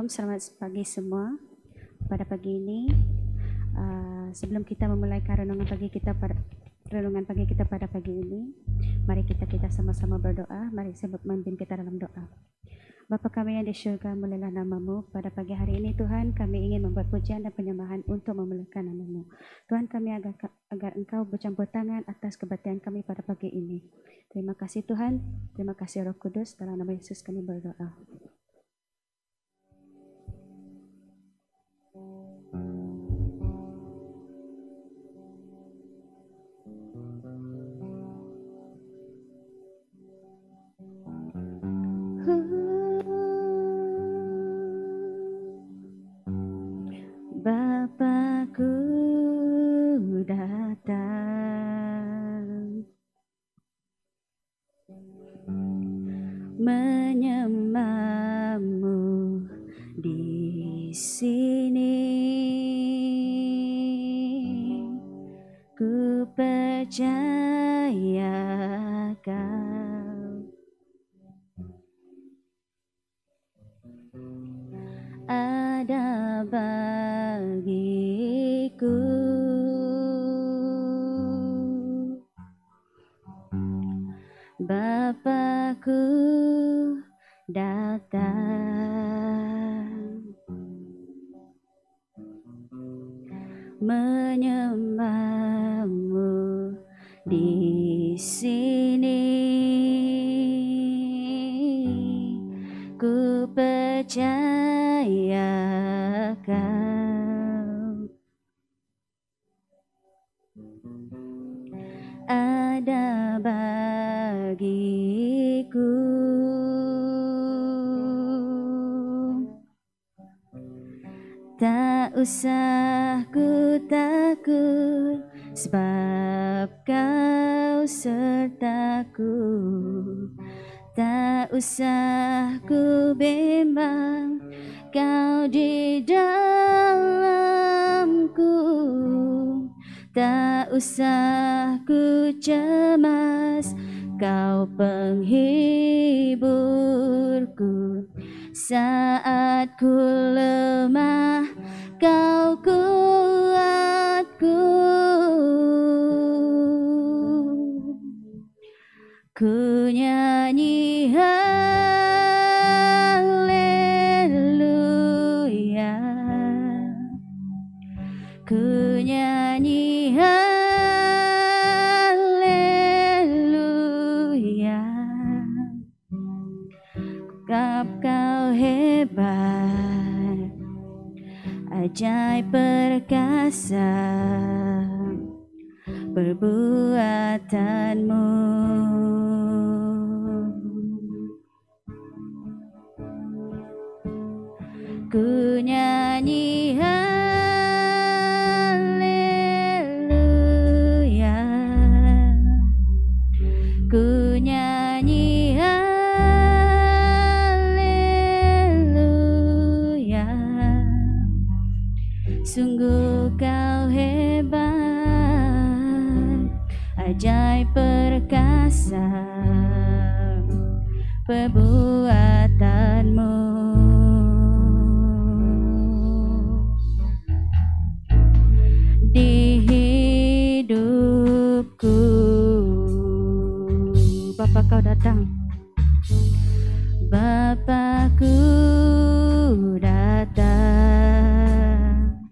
Shalom, selamat pagi semua. Pada pagi ini, sebelum kita memulai renungan pagi kita pada pagi ini, mari kita sama-sama berdoa. Mari sebut memimpin kita dalam doa. Bapa kami yang di syurga, mulialah namamu. Pada pagi hari ini Tuhan, kami ingin membuat pujian dan penyembahan untuk memuliakan namamu. Tuhan, kami agar Engkau bercampur tangan atas kebaktian kami pada pagi ini. Terima kasih Tuhan, terima kasih Roh Kudus. Dalam nama Yesus kami berdoa. Bapakku datang menyembahmu di sini, ku percaya Kau ada bagiku. Bapakku datang menyembahmu di sini, ku percaya Kau ada bagiku. Tak usah ku takut, sebab Kau sertaku. Tak usah ku bimbang, Kau di dalamku. Tak usah ku cemas, Kau penghiburku. Saat ku lemah, Kau kuatku. Ku nyanyi haleluya, ku nyanyi haleluya. Kau hebat, ajaib perkasa perbuatanmu. Ku nyanyi haleluya, ku nyanyi haleluya. Sungguh Kau hebat, ajaib perkasa perbuatanmu. Di hidupku, Bapa Kau datang, Bapakku datang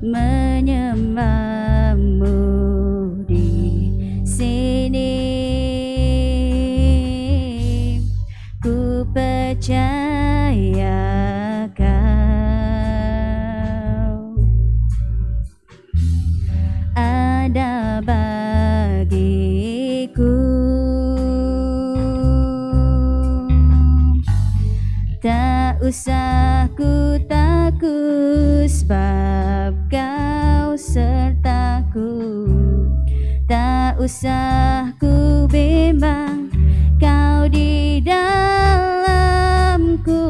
menyembahmu di sini, ku percaya Kau ada bagiku. Tak usah ku takut, sebab Kau sertaku. Tak usah ku bimbang, Kau di dalamku.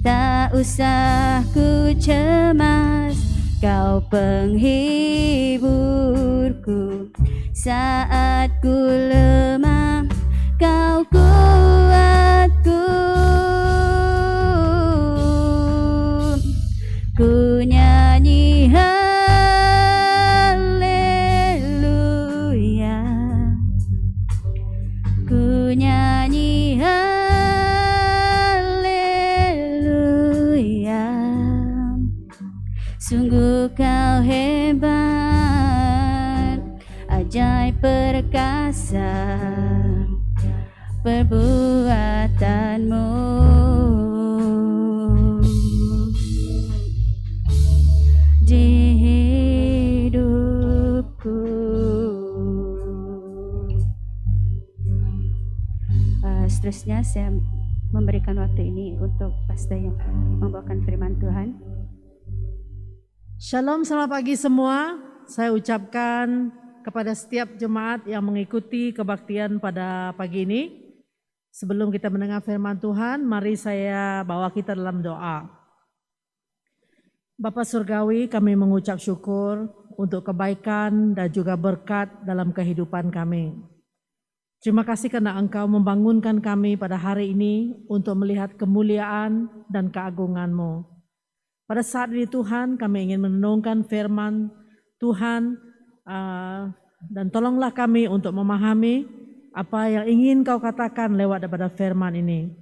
Tak usah ku cemas, Kau penghiburku. Saat ku lemah, Kau kuatku. Ku nyanyi haleluya, ku nyanyi haleluya. Sungguh kau hebat, ajaib perkasa perbuatanmu. Di hidupku. Seterusnya saya memberikan waktu ini untuk pastor yang membawakan firman Tuhan. Shalom, selamat pagi semua. Saya ucapkan kepada setiap jemaat yang mengikuti kebaktian pada pagi ini. Sebelum kita mendengar firman Tuhan, mari saya bawa kita dalam doa. Bapa Surgawi, kami mengucap syukur untuk kebaikan dan juga berkat dalam kehidupan kami. Terima kasih karena Engkau membangunkan kami pada hari ini untuk melihat kemuliaan dan keagungan-Mu. Pada saat ini Tuhan, kami ingin merenungkan firman Tuhan, dan tolonglah kami untuk memahami apa yang ingin Kau katakan lewat daripada firman ini.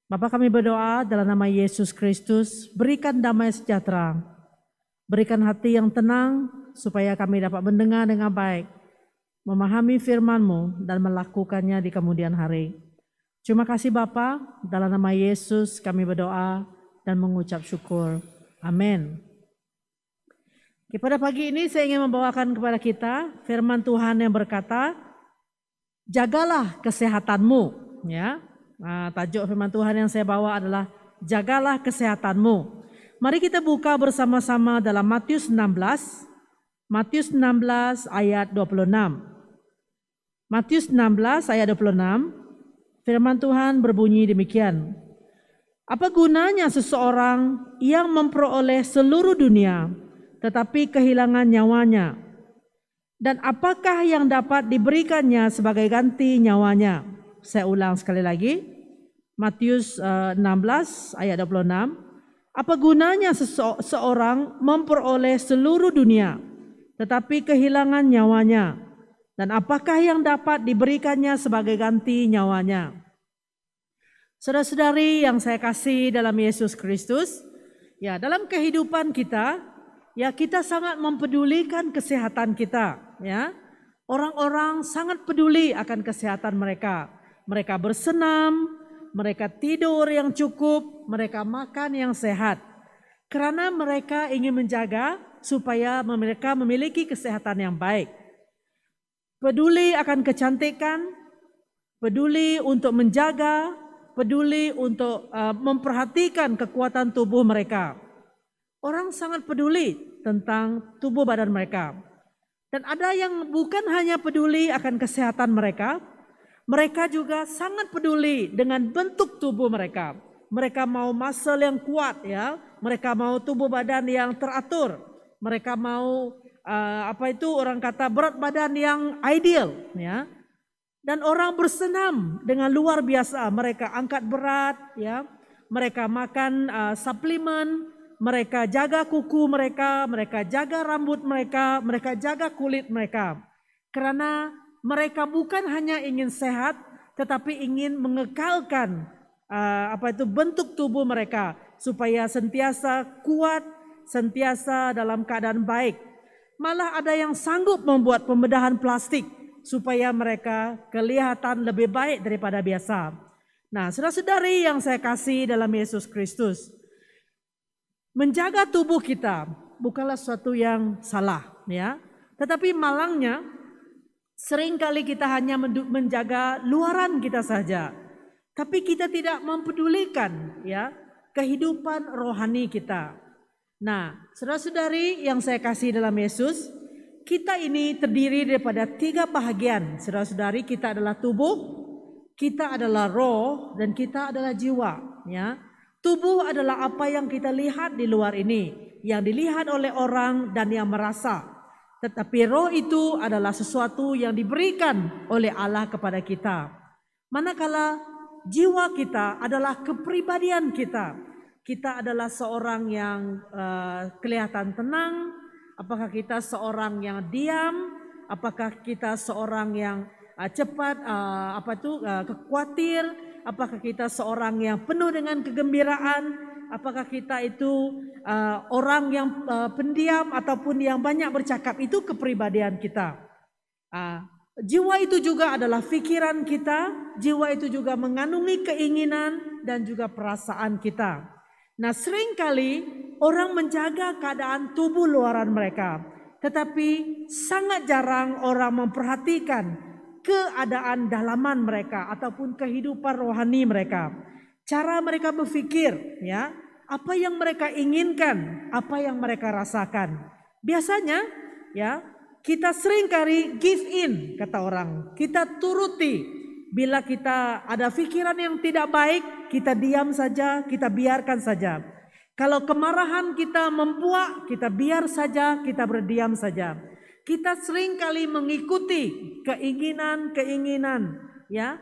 Bapa, kami berdoa dalam nama Yesus Kristus, berikan damai sejahtera, berikan hati yang tenang supaya kami dapat mendengar dengan baik, memahami firman-Mu dan melakukannya di kemudian hari. Terima kasih Bapa, dalam nama Yesus kami berdoa dan mengucap syukur. Amin. Pada pagi ini saya ingin membawakan kepada kita firman Tuhan yang berkata, jagalah kesehatanmu. Ya, tajuk firman Tuhan yang saya bawa adalah jagalah kesehatanmu. Mari kita buka bersama-sama dalam Matius 16 ayat 26. Matius 16 ayat 26, firman Tuhan berbunyi demikian. Apa gunanya seseorang yang memperoleh seluruh dunia tetapi kehilangan nyawanya? Dan apakah yang dapat diberikannya sebagai ganti nyawanya? Saya ulang sekali lagi. Matius 16 ayat 26. Apa gunanya seseorang memperoleh seluruh dunia tetapi kehilangan nyawanya? Dan apakah yang dapat diberikannya sebagai ganti nyawanya? Saudara-saudari yang saya kasih dalam Yesus Kristus, ya dalam kehidupan kita, ya kita sangat mempedulikan kesehatan kita, ya. Orang-orang sangat peduli akan kesehatan mereka. Mereka bersenam, mereka tidur yang cukup, mereka makan yang sehat. Karena mereka ingin menjaga supaya mereka memiliki kesehatan yang baik. Peduli akan kecantikan, peduli untuk menjaga, peduli untuk memperhatikan kekuatan tubuh mereka. Orang sangat peduli tentang tubuh badan mereka. Dan ada yang bukan hanya peduli akan kesehatan mereka, mereka juga sangat peduli dengan bentuk tubuh mereka. Mereka mau muscle yang kuat, ya. Mereka mau tubuh badan yang teratur. Mereka mau orang kata berat badan yang ideal, ya. Dan orang bersenam dengan luar biasa, mereka angkat berat, ya, mereka makan suplemen, mereka jaga kuku mereka, mereka jaga rambut mereka, mereka jaga kulit mereka. Karena mereka bukan hanya ingin sehat, tetapi ingin mengekalkan bentuk tubuh mereka supaya sentiasa kuat, sentiasa dalam keadaan baik. Malah ada yang sanggup membuat pembedahan plastik supaya mereka kelihatan lebih baik daripada biasa. Nah, saudara-saudari yang saya kasih dalam Yesus Kristus, menjaga tubuh kita bukanlah sesuatu yang salah, ya. Tetapi malangnya seringkali kita hanya menjaga luaran kita saja, tapi kita tidak mempedulikan, ya, kehidupan rohani kita. Nah, saudara-saudari yang saya kasih dalam Yesus, kita ini terdiri daripada 3 bahagian. Saudara-saudari, kita adalah tubuh, kita adalah roh, dan kita adalah jiwa. Ya, tubuh adalah apa yang kita lihat di luar ini, yang dilihat oleh orang dan yang merasa. Tetapi roh itu adalah sesuatu yang diberikan oleh Allah kepada kita. Manakala jiwa kita adalah kepribadian kita. kita adalah seorang yang kelihatan tenang, apakah kita seorang yang diam, apakah kita seorang yang cepat khawatir, apakah kita seorang yang penuh dengan kegembiraan, apakah kita itu orang yang pendiam ataupun yang banyak bercakap. Itu kepribadian kita. Jiwa itu juga adalah pikiran kita, jiwa itu juga mengandungi keinginan dan juga perasaan kita. Nah, seringkali orang menjaga keadaan tubuh luaran mereka, tetapi sangat jarang orang memperhatikan keadaan dalaman mereka ataupun kehidupan rohani mereka. Cara mereka berpikir, ya, apa yang mereka inginkan, apa yang mereka rasakan. Biasanya, ya, kita seringkali give in, kata orang. Kita turuti. Bila kita ada pikiran yang tidak baik, kita diam saja, kita biarkan saja. Kalau kemarahan kita membuak, kita biar saja, kita berdiam saja. Kita seringkali mengikuti keinginan-keinginan, ya,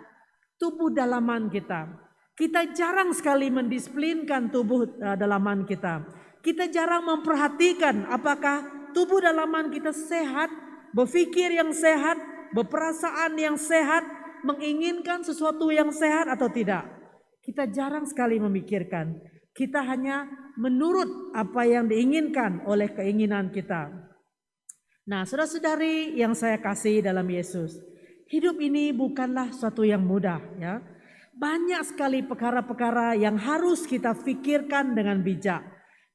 tubuh dalaman kita. Kita jarang sekali mendisiplinkan tubuh dalaman kita. Kita jarang memperhatikan apakah tubuh dalaman kita sehat, berpikir yang sehat, berperasaan yang sehat, menginginkan sesuatu yang sehat atau tidak. Kita jarang sekali memikirkan. Kita hanya menurut apa yang diinginkan oleh keinginan kita. Nah, saudara-saudari yang saya kasih dalam Yesus, hidup ini bukanlah suatu yang mudah, ya. Banyak sekali perkara-perkara yang harus kita pikirkan dengan bijak.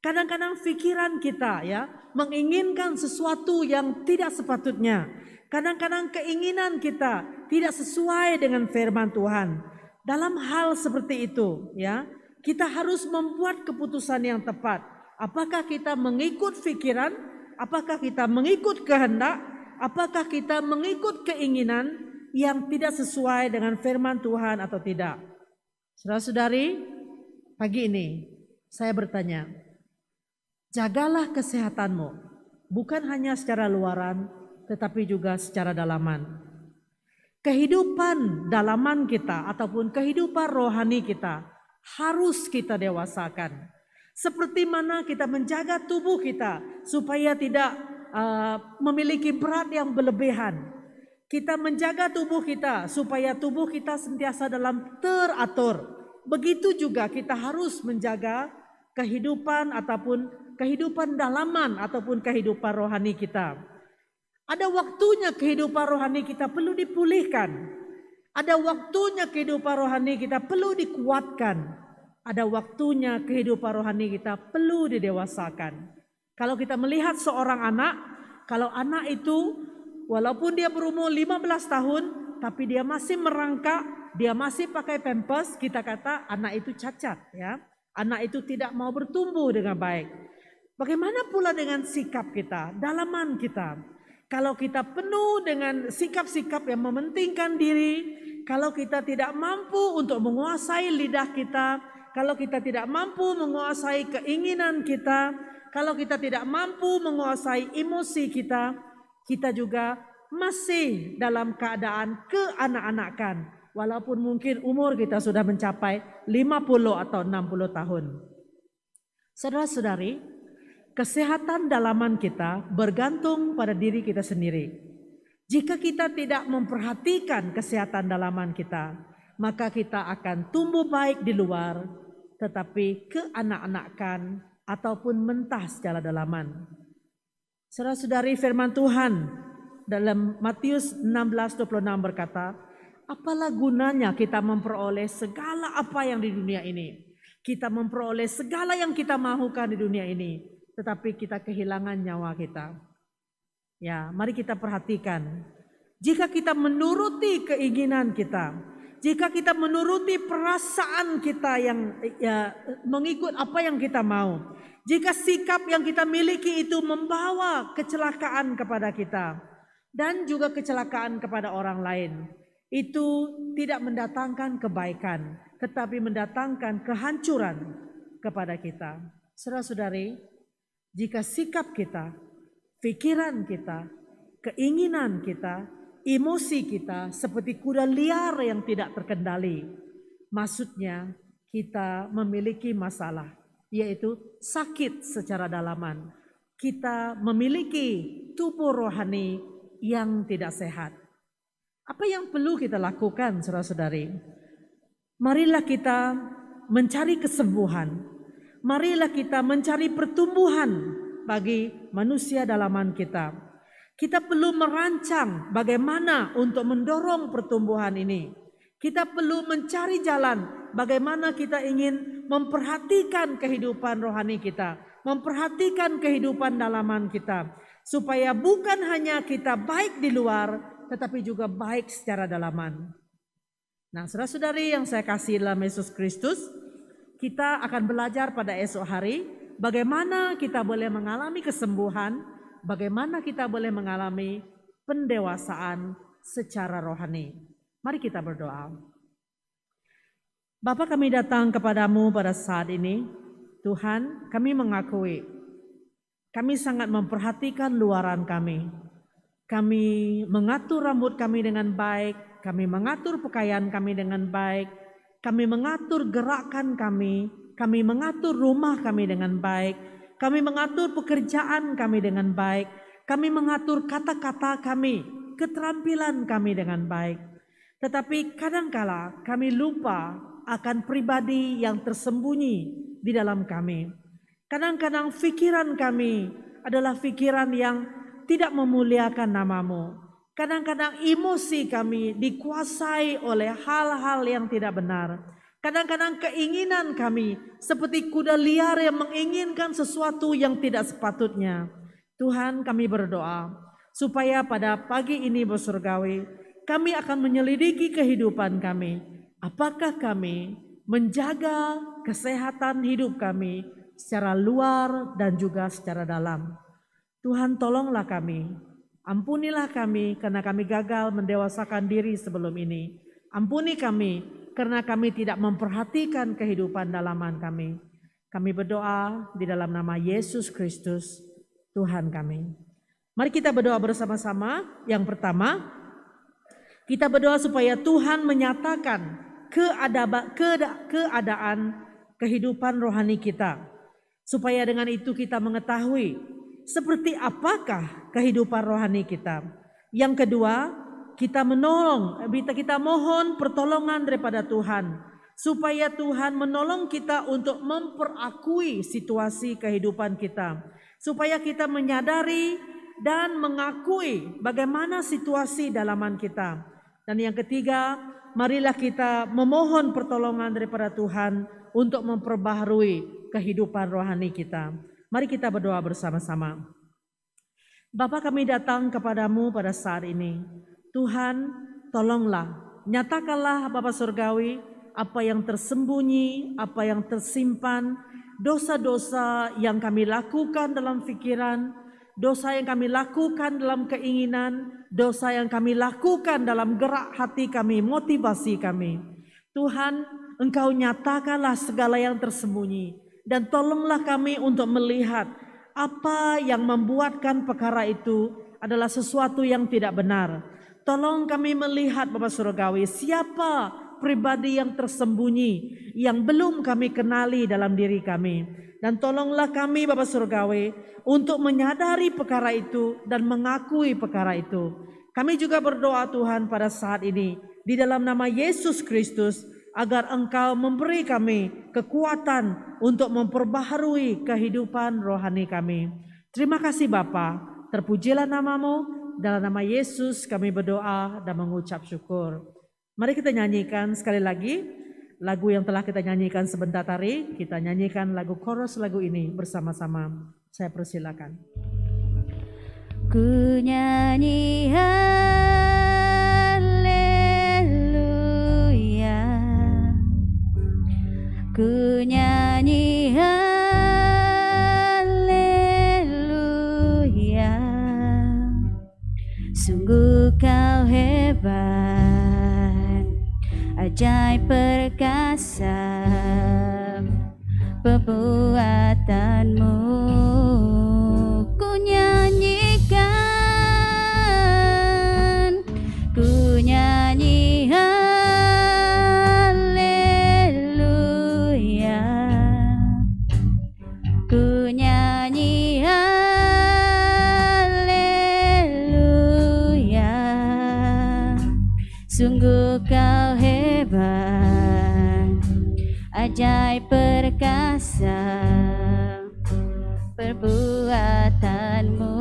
Kadang-kadang pikiran kita, ya, menginginkan sesuatu yang tidak sepatutnya. Kadang-kadang keinginan kita tidak sesuai dengan firman Tuhan. Dalam hal seperti itu, ya, kita harus membuat keputusan yang tepat. Apakah kita mengikut pikiran? Apakah kita mengikut kehendak? Apakah kita mengikut keinginan yang tidak sesuai dengan firman Tuhan atau tidak? Saudara-saudari, pagi ini saya bertanya, jagalah kesehatanmu, bukan hanya secara luaran, tetapi juga secara dalaman. Kehidupan dalaman kita ataupun kehidupan rohani kita harus kita dewasakan. Seperti mana kita menjaga tubuh kita supaya tidak memiliki berat yang berlebihan. Kita menjaga tubuh kita supaya tubuh kita sentiasa dalam teratur. Begitu juga kita harus menjaga kehidupan ataupun kehidupan dalaman ataupun kehidupan rohani kita. Ada waktunya kehidupan rohani kita perlu dipulihkan. Ada waktunya kehidupan rohani kita perlu dikuatkan. Ada waktunya kehidupan rohani kita perlu didewasakan. Kalau kita melihat seorang anak, kalau anak itu walaupun dia berumur 15 tahun, tapi dia masih merangkak, dia masih pakai pampers, kita kata anak itu cacat, ya. Anak itu tidak mau bertumbuh dengan baik. Bagaimana pula dengan sikap kita, dalaman kita? Kalau kita penuh dengan sikap-sikap yang mementingkan diri, kalau kita tidak mampu untuk menguasai lidah kita, kalau kita tidak mampu menguasai keinginan kita, kalau kita tidak mampu menguasai emosi kita, kita juga masih dalam keadaan keanak-anakan. Walaupun mungkin umur kita sudah mencapai 50 atau 60 tahun. Saudara-saudari, kesehatan dalaman kita bergantung pada diri kita sendiri. Jika kita tidak memperhatikan kesehatan dalaman kita, maka kita akan tumbuh baik di luar, tetapi keanak-anakan ataupun mentah secara dalaman. Saudara-saudari, firman Tuhan dalam Matius 16:26 berkata, apalah gunanya kita memperoleh segala apa yang di dunia ini. Kita memperoleh segala yang kita mahukan di dunia ini, tetapi kita kehilangan nyawa kita. Ya, mari kita perhatikan. Jika kita menuruti keinginan kita, jika kita menuruti perasaan kita yang mengikut apa yang kita mau, jika sikap yang kita miliki itu membawa kecelakaan kepada kita dan juga kecelakaan kepada orang lain, itu tidak mendatangkan kebaikan, tetapi mendatangkan kehancuran kepada kita. Saudara-saudari, jika sikap kita, pikiran kita, keinginan kita, emosi kita seperti kuda liar yang tidak terkendali, maksudnya kita memiliki masalah. yaitu sakit secara dalaman. Kita memiliki tubuh rohani yang tidak sehat. Apa yang perlu kita lakukan, saudara-saudari? Marilah kita mencari kesembuhan. Marilah kita mencari pertumbuhan bagi manusia dalaman kita. Kita perlu merancang bagaimana untuk mendorong pertumbuhan ini. Kita perlu mencari jalan bagaimana kita ingin memperhatikan kehidupan rohani kita, memperhatikan kehidupan dalaman kita, supaya bukan hanya kita baik di luar, tetapi juga baik secara dalaman. Nah, saudara-saudari yang saya kasih dalam Yesus Kristus, kita akan belajar pada esok hari bagaimana kita boleh mengalami kesembuhan, bagaimana kita boleh mengalami pendewasaan secara rohani. Mari kita berdoa. Bapa, kami datang kepadamu pada saat ini. Tuhan, kami mengakui kami sangat memperhatikan luaran kami. Kami mengatur rambut kami dengan baik, kami mengatur pakaian kami dengan baik, kami mengatur gerakan kami mengatur rumah kami dengan baik, kami mengatur pekerjaan kami dengan baik, kami mengatur kata-kata kami, keterampilan kami dengan baik. Tetapi kadangkala kami lupa akan pribadi yang tersembunyi di dalam kami. Kadang-kadang pikiran kami adalah pikiran yang tidak memuliakan namamu. Kadang-kadang emosi kami dikuasai oleh hal-hal yang tidak benar. Kadang-kadang keinginan kami seperti kuda liar yang menginginkan sesuatu yang tidak sepatutnya. Tuhan, kami berdoa supaya pada pagi ini Bapa Surgawi, kami akan menyelidiki kehidupan kami. Apakah kami menjaga kesehatan hidup kami secara luar dan juga secara dalam. Tuhan, tolonglah kami. Ampunilah kami karena kami gagal mendewasakan diri sebelum ini. Ampuni kami karena kami tidak memperhatikan kehidupan dalaman kami. Kami berdoa di dalam nama Yesus Kristus, Tuhan kami. Mari kita berdoa bersama-sama. Yang pertama, kita berdoa supaya Tuhan menyatakan keadaan kehidupan rohani kita. Supaya dengan itu kita mengetahui seperti apakah kehidupan rohani kita. Yang kedua, kita mohon pertolongan daripada Tuhan. Supaya Tuhan menolong kita untuk memperakui situasi kehidupan kita. Supaya kita menyadari dan mengakui bagaimana situasi dalaman kita. Dan yang ketiga, marilah kita memohon pertolongan daripada Tuhan untuk memperbaharui kehidupan rohani kita. Mari kita berdoa bersama-sama. Bapa, kami datang kepadamu pada saat ini. Tuhan, tolonglah, nyatakanlah Bapa Surgawi apa yang tersembunyi, apa yang tersimpan, dosa-dosa yang kami lakukan dalam pikiran, dosa yang kami lakukan dalam keinginan, dosa yang kami lakukan dalam gerak hati kami, motivasi kami. Tuhan, Engkau nyatakanlah segala yang tersembunyi dan tolonglah kami untuk melihat apa yang membuatkan perkara itu adalah sesuatu yang tidak benar. Tolong kami melihat Bapa Surgawi, siapa pribadi yang tersembunyi yang belum kami kenali dalam diri kami. Dan tolonglah kami Bapa Surgawi untuk menyadari perkara itu dan mengakui perkara itu. Kami juga berdoa Tuhan pada saat ini di dalam nama Yesus Kristus agar Engkau memberi kami kekuatan untuk memperbaharui kehidupan rohani kami. Terima kasih Bapa, terpujilah namamu. Dalam nama Yesus kami berdoa dan mengucap syukur. Mari kita nyanyikan sekali lagi lagu yang telah kita nyanyikan sebentar tadi. Kita nyanyikan lagu chorus lagu ini bersama-sama. Saya persilakan. Ku nyanyi haleluya, ku nyanyi haleluya, sungguh kau hebat, ajaib perkasa perbuatanmu. Ku nyanyikan, ku nyanyi haleluya, ajaib perkasa perbuatanmu,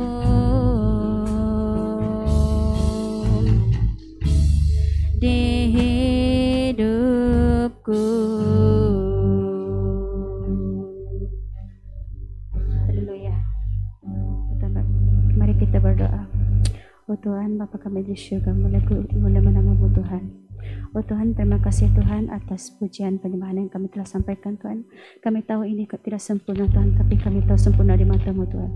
di hidupku. Haleluya. Mari kita berdoa. Oh Tuhan, Bapa kami di syurga, mula menamamu Tuhan. Oh Tuhan, terima kasih Tuhan atas pujian penyembahan yang kami telah sampaikan Tuhan. Kami tahu ini tidak sempurna Tuhan, tapi kami tahu sempurna di mata-Mu Tuhan.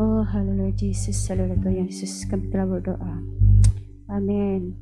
Oh haleluya Yesus, haleluya Tuhan Yesus, kami telah berdoa. Amin.